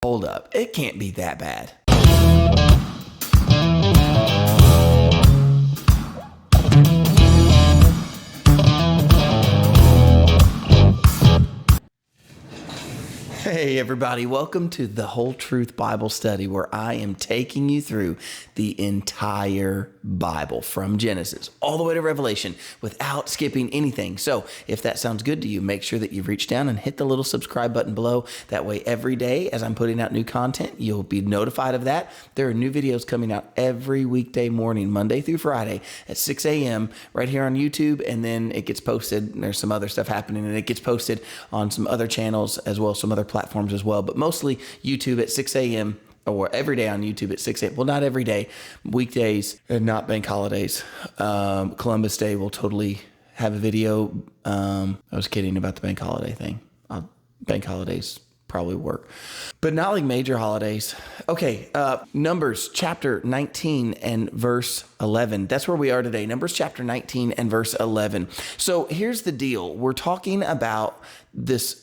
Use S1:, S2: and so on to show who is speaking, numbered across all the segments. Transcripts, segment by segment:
S1: Hold up. It can't be that bad. Hey everybody, welcome to the Whole Truth Bible Study, where I am taking you through the entire Bible from Genesis all the way to Revelation without skipping anything. So if that sounds good to you, make sure that you reach down and hit the little subscribe button below. That way every day as I'm putting out new content, you'll be notified of that. There are new videos coming out every weekday morning, Monday through Friday at 6 a.m. right here on YouTube, and then it gets posted. There's some other stuff happening, and it gets posted on some other channels as well, some other platforms as well, but mostly YouTube at 6 a.m. or every day on YouTube at 6 a.m. Well, not every day, weekdays and not bank holidays. Columbus Day will totally have a video. I was kidding about the bank holiday thing. Bank holidays probably work, but not like major holidays. Okay. Numbers chapter 19 and verse 11. That's where we are today. Numbers chapter 19 and verse 11. So here's the deal. We're talking about this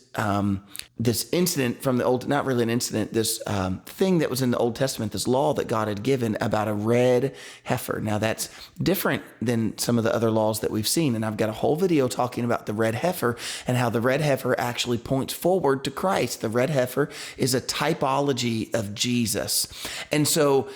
S1: incident from the old, not really an incident, this thing that was in the Old Testament, this law that God had given about a red heifer. Now that's different than some of the other laws that we've seen. And I've got a whole video talking about the red heifer and how the red heifer actually points forward to Christ. The red heifer is a typology of Jesus. And so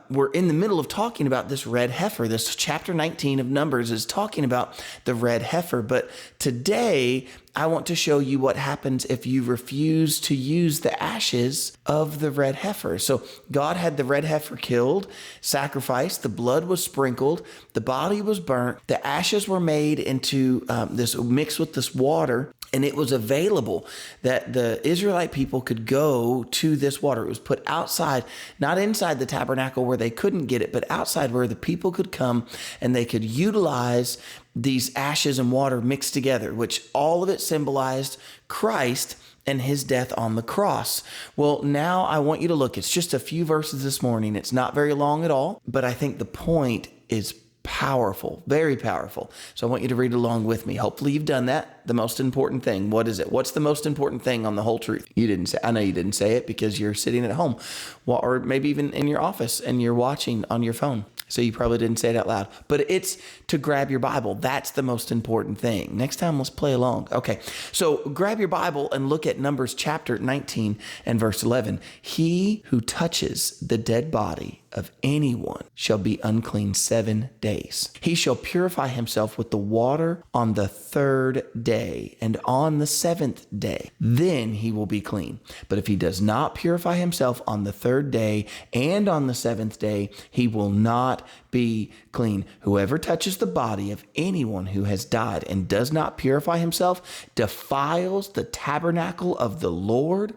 S1: we're in the middle of talking about this red heifer. This chapter 19 of Numbers is talking about the red heifer. But today, I want to show you what happens if you refuse to use the ashes of the red heifer. So God had the red heifer killed, sacrificed, the blood was sprinkled, the body was burnt, the ashes were made into this mixed with this water, and it was available that the Israelite people could go to this water. It was put outside, not inside the tabernacle where they couldn't get it, but outside where the people could come and they could utilize these ashes and water mixed together, which all of it symbolized Christ and his death on the cross. Well, now I want you to look. It's just a few verses this morning. It's not very long at all, but I think the point is powerful, very powerful. So I want you to read along with me. Hopefully you've done that. The most important thing. What is it? What's the most important thing on the whole truth? You didn't say, I know you didn't say it because you're sitting at home, well, or maybe even in your office and you're watching on your phone. So you probably didn't say it out loud, but it's to grab your Bible. That's the most important thing. Next time, let's play along. Okay. So grab your Bible and look at Numbers chapter 19 and verse 11. He who touches the dead body of anyone shall be unclean 7 days. He shall purify himself with the water on the 3rd day, and on the 7th day, then he will be clean. But if he does not purify himself on the 3rd day and on the 7th day, he will not be clean. Whoever touches the body of anyone who has died and does not purify himself defiles the tabernacle of the Lord.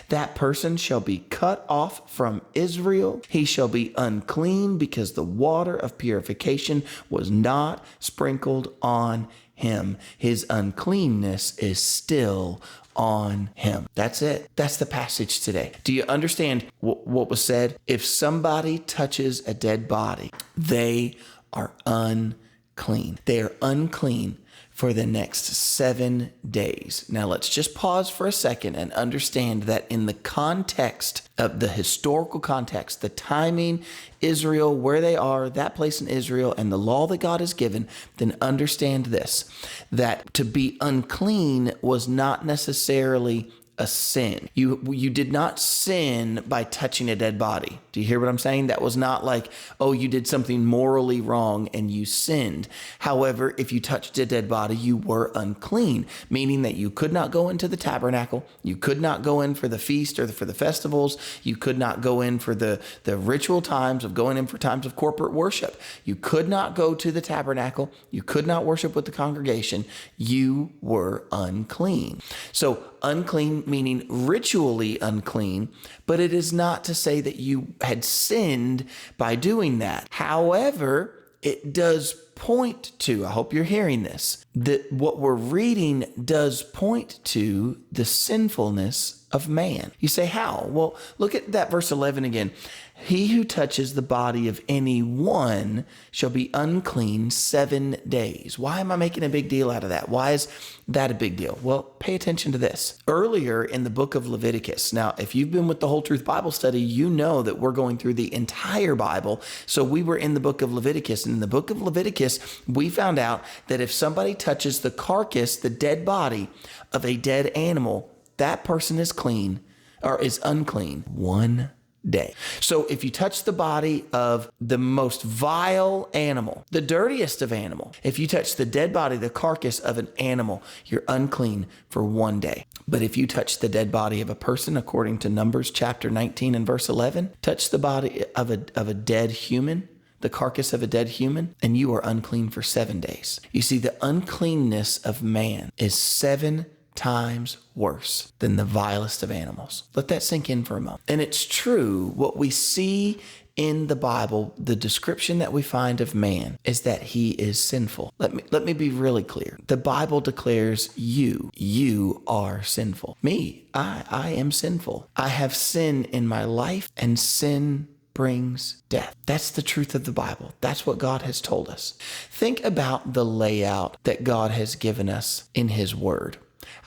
S1: That person shall be cut off from Israel. He shall be unclean because the water of purification was not sprinkled on him. His uncleanness is still on him. That's it. That's the passage today. Do you understand what was said? If somebody touches a dead body, they are unclean. They are unclean for the next 7 days. Now let's just pause for a second and understand that in the context of the historical context, the timing, Israel, where they are, that place in Israel, and the law that God has given, then understand this, that to be unclean was not necessarily a sin. You did not sin by touching a dead body. Do you hear what I'm saying? That was not like, oh, you did something morally wrong and you sinned. However, if you touched a dead body, you were unclean, meaning that you could not go into the tabernacle. You could not go in for the feast or for the festivals. You could not go in for the ritual times of going in for times of corporate worship. You could not go to the tabernacle. You could not worship with the congregation. You were unclean. So unclean meaning ritually unclean, but it is not to say that you had sinned by doing that. However, it does point to, I hope you're hearing this, that what we're reading does point to the sinfulness of man. You say, how? Well, look at that verse 11 again. He who touches the body of anyone shall be unclean 7 days. Why am I making a big deal out of that? Why is that a big deal? Well, pay attention to this. Earlier in the book of Leviticus, now, if you've been with the Whole Truth Bible Study, you know that we're going through the entire Bible. So we were in the book of Leviticus. And in the book of Leviticus, we found out that if somebody touches the carcass, the dead body of a dead animal, that person is clean or is unclean 1 day. So if you touch the body of the most vile animal, the dirtiest of animal, if you touch the dead body, the carcass of an animal, you're unclean for 1 day. But if you touch the dead body of a person, according to Numbers chapter 19 and verse 11, touch the body of a dead human, the carcass of a dead human, and you are unclean for 7 days. You see, the uncleanness of man is 7 times worse than the vilest of animals. Let that sink in for a moment. And it's true, what we see in the Bible, the description that we find of man is that he is sinful. Let me be really clear. The Bible declares you are sinful. Me, I am sinful. I have sin in my life, and sin brings death. That's the truth of the Bible. That's what God has told us. Think about the layout that God has given us in his word.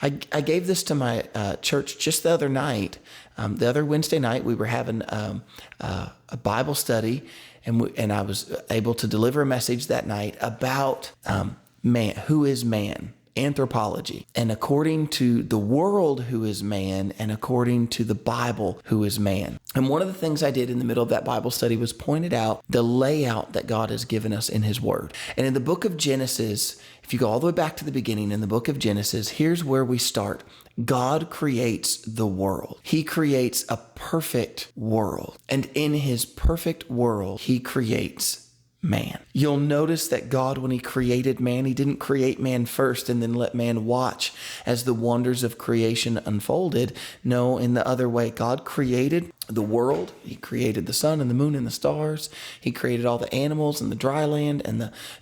S1: I gave this to my church just the other night. The other Wednesday night, we were having a Bible study, and I was able to deliver a message that night about man. Who is man? Anthropology. And according to the world, who is man, and according to the Bible, who is man. And one of the things I did in the middle of that Bible study was pointed out the layout that God has given us in his word. And in the book of Genesis, if you go all the way back to the beginning in the book of Genesis, here's where we start. God creates the world. He creates a perfect world. And in his perfect world, he creates man. You'll notice that God, when he created man, he didn't create man first and then let man watch as the wonders of creation unfolded. No, in the other way, God created the world. He created the sun and the moon and the stars. He created all the animals and the dry land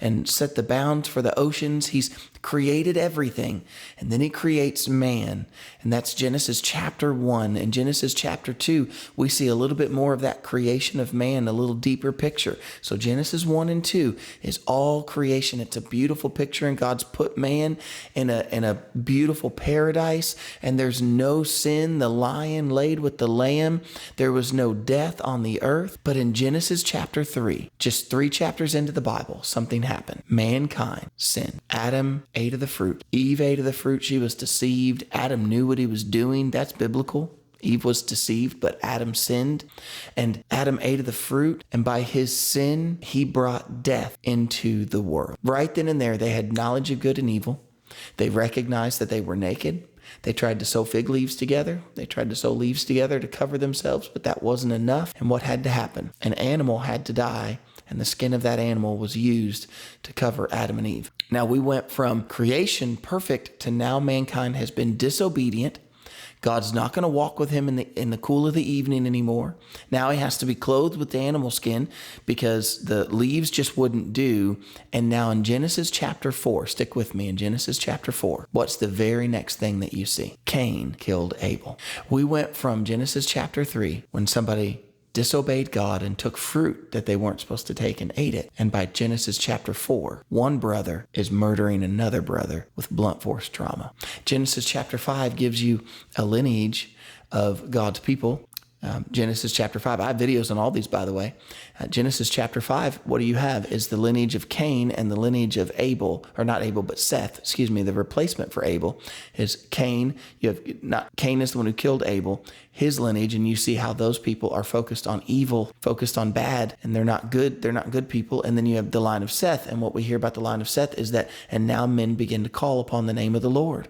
S1: and set the bounds for the oceans. He's created everything. And then he creates man. And that's Genesis chapter 1. In Genesis chapter 2, we see a little bit more of that creation of man, a little deeper picture. So Genesis 1 and 2 is all creation. It's a beautiful picture, and God's put man in a beautiful paradise, and there's no sin. The lion laid with the lamb. There was no death on the earth. But in Genesis chapter 3, just 3 chapters into the Bible, something happened. Mankind sinned. Adam ate of the fruit. Eve ate of the fruit. She was deceived. Adam knew what he was doing. That's biblical. Eve was deceived, but Adam sinned. And Adam ate of the fruit. And by his sin, he brought death into the world. Right then and there, they had knowledge of good and evil. They recognized that they were naked. They tried to sew fig leaves together. They tried to sew leaves together to cover themselves, but that wasn't enough. And what had to happen? An animal had to die, and the skin of that animal was used to cover Adam and Eve. Now we went from creation perfect to now mankind has been disobedient. God's not going to walk with him in the cool of the evening anymore. Now he has to be clothed with the animal skin because the leaves just wouldn't do. And now in Genesis chapter 4, stick with me in Genesis chapter 4, what's the very next thing that you see? Cain killed Abel. We went from Genesis chapter 3, when somebody disobeyed God and took fruit that they weren't supposed to take and ate it. And by Genesis chapter 4, one brother is murdering another brother with blunt force trauma. Genesis chapter 5 gives you a lineage of God's people. Genesis chapter 5. I have videos on all these, by the way. Genesis chapter 5, what do you have? Is the lineage of Cain and the lineage of Abel, or not Abel, but Seth, the replacement for Abel is Cain. Cain is the one who killed Abel, his lineage, and you see how those people are focused on evil, focused on bad, and they're not good people. And then you have the line of Seth, and what we hear about the line of Seth is that, and now men begin to call upon the name of the Lord.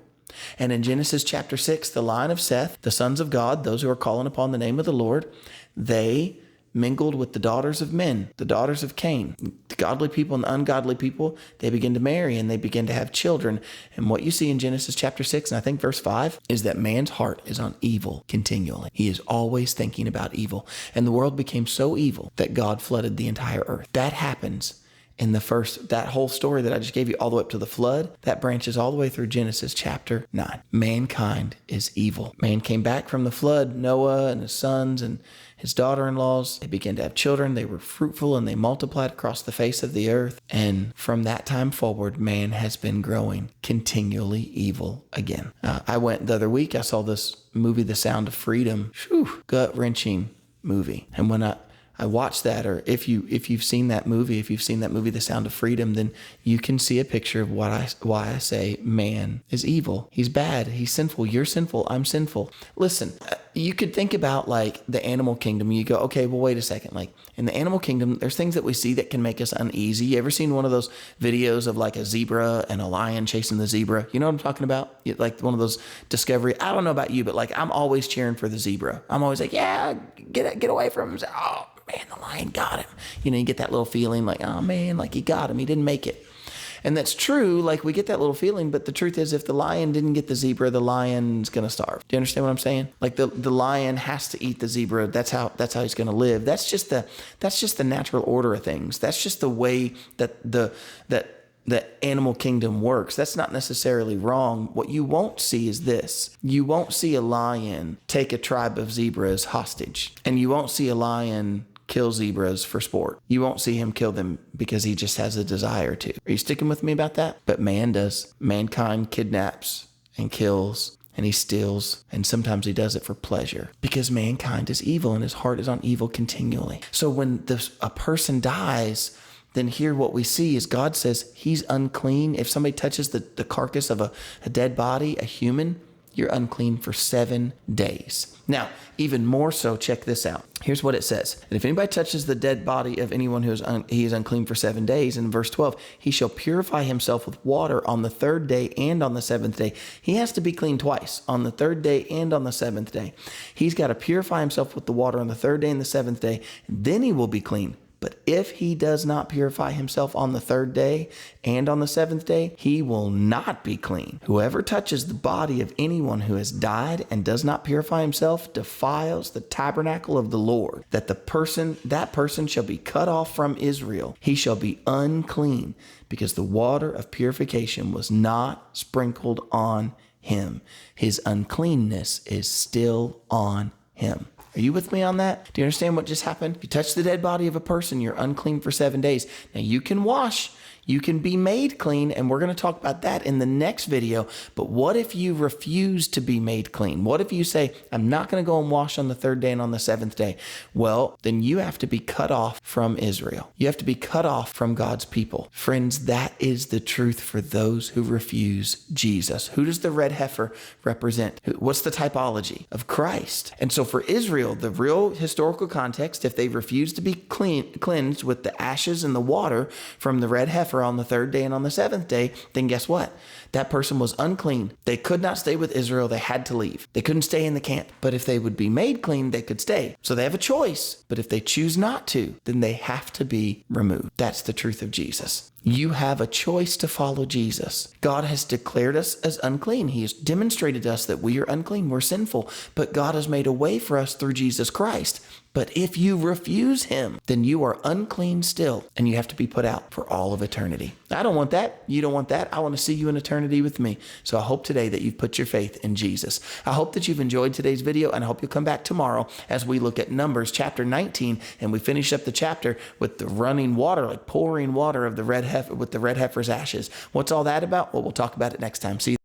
S1: And in Genesis chapter 6, the line of Seth, the sons of God, those who are calling upon the name of the Lord, they mingled with the daughters of men, the daughters of Cain. The godly people and the ungodly people, they begin to marry and they begin to have children. And what you see in Genesis chapter 6, and I think verse 5, is that man's heart is on evil continually. He is always thinking about evil. And the world became so evil that God flooded the entire earth. That happens in that whole story that I just gave you all the way up to the flood, that branches all the way through Genesis chapter 9. Mankind is evil. Man came back from the flood, Noah and his sons and his daughter-in-laws. They began to have children. They were fruitful and they multiplied across the face of the earth. And from that time forward, man has been growing continually evil again. I went the other week, I saw this movie, The Sound of Freedom. Gut-wrenching movie. And when I watched that, or if you've seen that movie, The Sound of Freedom, then you can see a picture of why I say man is evil. He's bad. He's sinful. You're sinful. I'm sinful. Listen, you could think about like the animal kingdom. You go, okay, well, wait a second. Like in the animal kingdom, there's things that we see that can make us uneasy. You ever seen one of those videos of like a zebra and a lion chasing the zebra? You know what I'm talking about? Like one of those Discovery. I don't know about you, but like I'm always cheering for the zebra. I'm always like, yeah, get away from him. Oh, man, the lion got him. You get that little feeling like, oh man, like he got him. He didn't make it. And that's true. Like we get that little feeling, but the truth is if the lion didn't get the zebra, the lion's going to starve. Do you understand what I'm saying? Like the lion has to eat the zebra. That's how he's going to live. That's just the natural order of things. That's just the way that the animal kingdom works. That's not necessarily wrong. What you won't see is this. You won't see a lion take a tribe of zebras hostage. And you won't see a lion kill zebras for sport. You won't see him kill them because he just has a desire to. Are you sticking with me about that? But man does. Mankind kidnaps and kills and he steals, and sometimes he does it for pleasure because mankind is evil and his heart is on evil continually. So when a person dies, then here what we see is God says he's unclean. If somebody touches the carcass of a dead body, a human, you're unclean for 7 days. Now, even more so, check this out. Here's what it says. And if anybody touches the dead body of anyone he is unclean for 7 days. In verse 12, he shall purify himself with water on the 3rd day and on the 7th day. He has to be clean twice, on the 3rd day and on the 7th day. He's got to purify himself with the water on the 3rd day and the 7th day. Then he will be clean. But if he does not purify himself on the 3rd day and on the 7th day, he will not be clean. Whoever touches the body of anyone who has died and does not purify himself defiles the tabernacle of the Lord, that person shall be cut off from Israel. He shall be unclean because the water of purification was not sprinkled on him. His uncleanness is still on him. Are you with me on that? Do you understand what just happened? You touch the dead body of a person, you're unclean for 7 days. Now you can wash, you can be made clean, and we're going to talk about that in the next video. But what if you refuse to be made clean? What if you say, I'm not going to go and wash on the 3rd day and on the 7th day? Well, then you have to be cut off from Israel. You have to be cut off from God's people. Friends, that is the truth for those who refuse Jesus. Who does the red heifer represent? What's the typology of Christ? And so for Israel, the real historical context, if they refuse to be cleansed with the ashes and the water from the red heifer on the 3rd day and on the 7th day, then guess what? That person was unclean. They could not stay with Israel. They had to leave. They couldn't stay in the camp. But if they would be made clean, they could stay. So they have a choice. But if they choose not to, then they have to be removed. That's the truth of Jesus. You have a choice to follow Jesus. God has declared us as unclean. He has demonstrated to us that we are unclean. We're sinful. But God has made a way for us through Jesus Christ. But if you refuse him, then you are unclean still, and you have to be put out for all of eternity. I don't want that. You don't want that. I want to see you in eternity with me. So I hope today that you've put your faith in Jesus. I hope that you've enjoyed today's video, and I hope you'll come back tomorrow as we look at Numbers chapter 19, and we finish up the chapter with the running water, like pouring water of the red heifer with the red heifer's ashes. What's all that about? Well, we'll talk about it next time. See you.